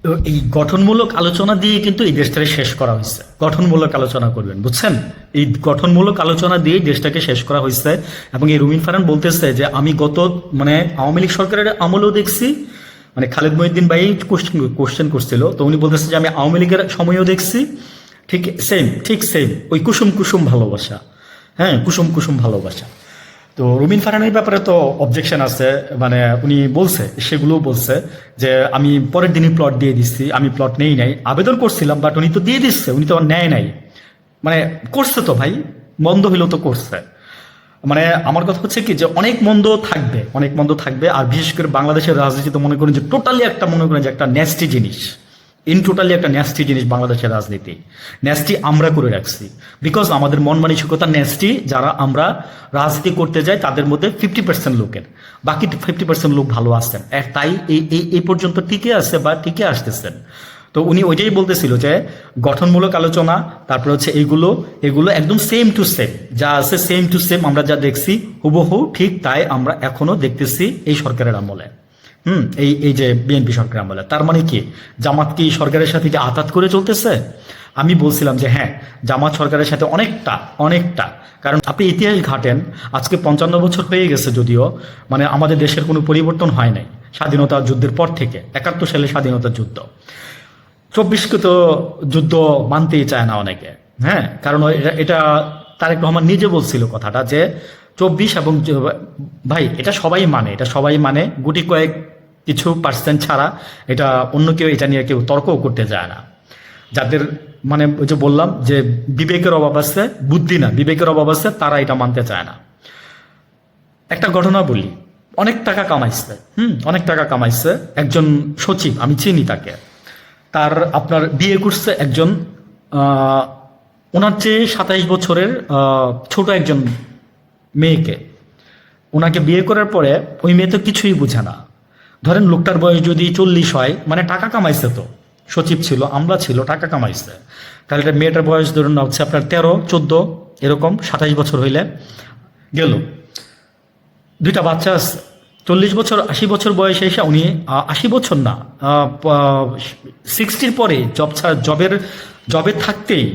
তো এই গঠনমূলক আলোচনা দিয়ে কিন্তু এই দেশটাকে শেষ করা হয়েছে। গঠনমূলক আলোচনা করবেন, বুঝছেন? এই গঠনমূলক আলোচনা দিয়ে দেশটাকে শেষ করা হয়েছে। এবং এই রুমিন ফারহান বলতেছে যে আমি গত আওয়ামী লীগ সরকারের আমলেও দেখছি, খালেদ মহিউদ্দিন ভাই কোশ্চেন করছিল, তো উনি বলতেছে যে আমি আওয়ামী লীগের সময়ও দেখছি, ঠিক সেম ওই কুসুম কুসুম ভালোবাসা। হ্যাঁ, কুসুম কুসুম ভালোবাসা। তো রুমিন ফারহানের ব্যাপারে তো অবজেকশন আছে, উনি বলছে, সেগুলোও বলছে যে আমি পরের দিনই প্লট দিয়ে দিচ্ছি, আমি প্লট নেই নাই, আবেদন করছিলাম বাট উনি তো দিয়ে দিচ্ছে, উনি তো নেয় নাই। করছে তো ভাই, মন্দ হইলেও তো করছে। আমার কথা হচ্ছে কি যে অনেক মন্দ থাকবে। আর বিশেষ করে বাংলাদেশের রাজনীতিতে মনে করেন যে টোটালি একটা ন্যাস্টি জিনিস, টোটালি একটা ন্যাস্টি জিনিস বাংলাদেশের রাজনীতি। ন্যাস্টি আমরা করে রাখছি, বিকজ আমাদের মন মানসিকতা ন্যাস্টি। যারা আমরা রাজনীতি করতে যাই তাদের মধ্যে 50% লোকের, বাকি 50% লোক ভালো আছেন, তাই এই পর্যন্ত টিকে আছে বা টিকে আসতেছেন। তো উনি ওইটাই বলতেছিল যে গঠনমূলক আলোচনা, তারপর হচ্ছে এগুলো একদম সেম টু সেম যা আছে, সেম টু সেম আমরা যা দেখছি হুবহু ঠিক তাই আমরা এখনো দেখতেছি এই সরকারের আমলে। এই যে বিএনপি সরকার আমলে। তার মানে কি জামাত কি সরকারের সাথে কি আঘাত করে চলতেছে? আমি বলছিলাম যে হ্যাঁ, জামাত সরকারের সাথে অনেকটা। কারণ আপনি ইতিহাস ঘাটেন, আজকে 55 বছর হয়ে গেছে, যদিও আমাদের দেশের কোনো পরিবর্তন হয় নাই স্বাধীনতা যুদ্ধের পর থেকে। 71 সালে স্বাধীনতা যুদ্ধ, 24কে তো যুদ্ধ মানতেই চায় না অনেকে। হ্যাঁ, কারণ এটা তারেক রহমান নিজে বলছিল কথাটা যে 24 এবং ভাই এটা সবাই মানে গুটি কয়েক কিছু পার্সেন্ট ছাড়া এটা অন্য কেউ এটা নিয়ে কেউ তর্কও করতে যায় না। যাদের ওই যে বললাম যে বিবেকের অভাব আছে, বুদ্ধি না বিবেকের অভাব আছে, তারা এটা মানতে চায় না। একটা ঘটনা বলি, অনেক টাকা কামাইছে একজন সচিব, আমি চিনি তাকে। তার আপনার বিয়ে করছে একজন ওনার চেয়ে 27 বছরের ছোট একজন মেয়েকে। ওনাকে বিয়ে করার পরে ওই মেয়ে তো কিছুই বুঝে না। ধরেন লোকটার বয়স যদি 40 হয়, টাকা কামাইছে, তো সচিব ছিল, আমলা ছিল, টাকা কামাইছে, তাহলে মেয়েটার বয়স ধরুন হচ্ছে আপনার 13-14 এরকম, 27 বছর হইলে গেল। 2টা বাচ্চা আছে। 40 বছর 80 বছর বয়সে এসে উনি 80 বছর না, 60-র পরে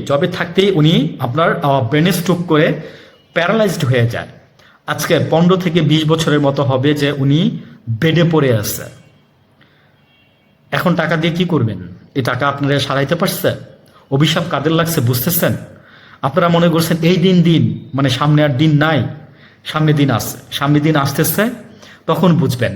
জবে থাকতেই উনি আপনার ব্রেনে স্ট্রোক করে প্যারালাইজড হয়ে যায়। আজকে 15 থেকে 20 বছরের মতো হবে যে উনি বেডে পড়ে আছে। এখন টাকা দিয়ে কি করবেন? এই টাকা আপনারা সারাইতে পারছে? অভিশাপ কাদের লাগছে বুঝতেছেন? আপনারা মনে করছেন এই দিন সামনে আর দিন নাই, সামনে দিন আসতেছে, তখন বুঝবেন।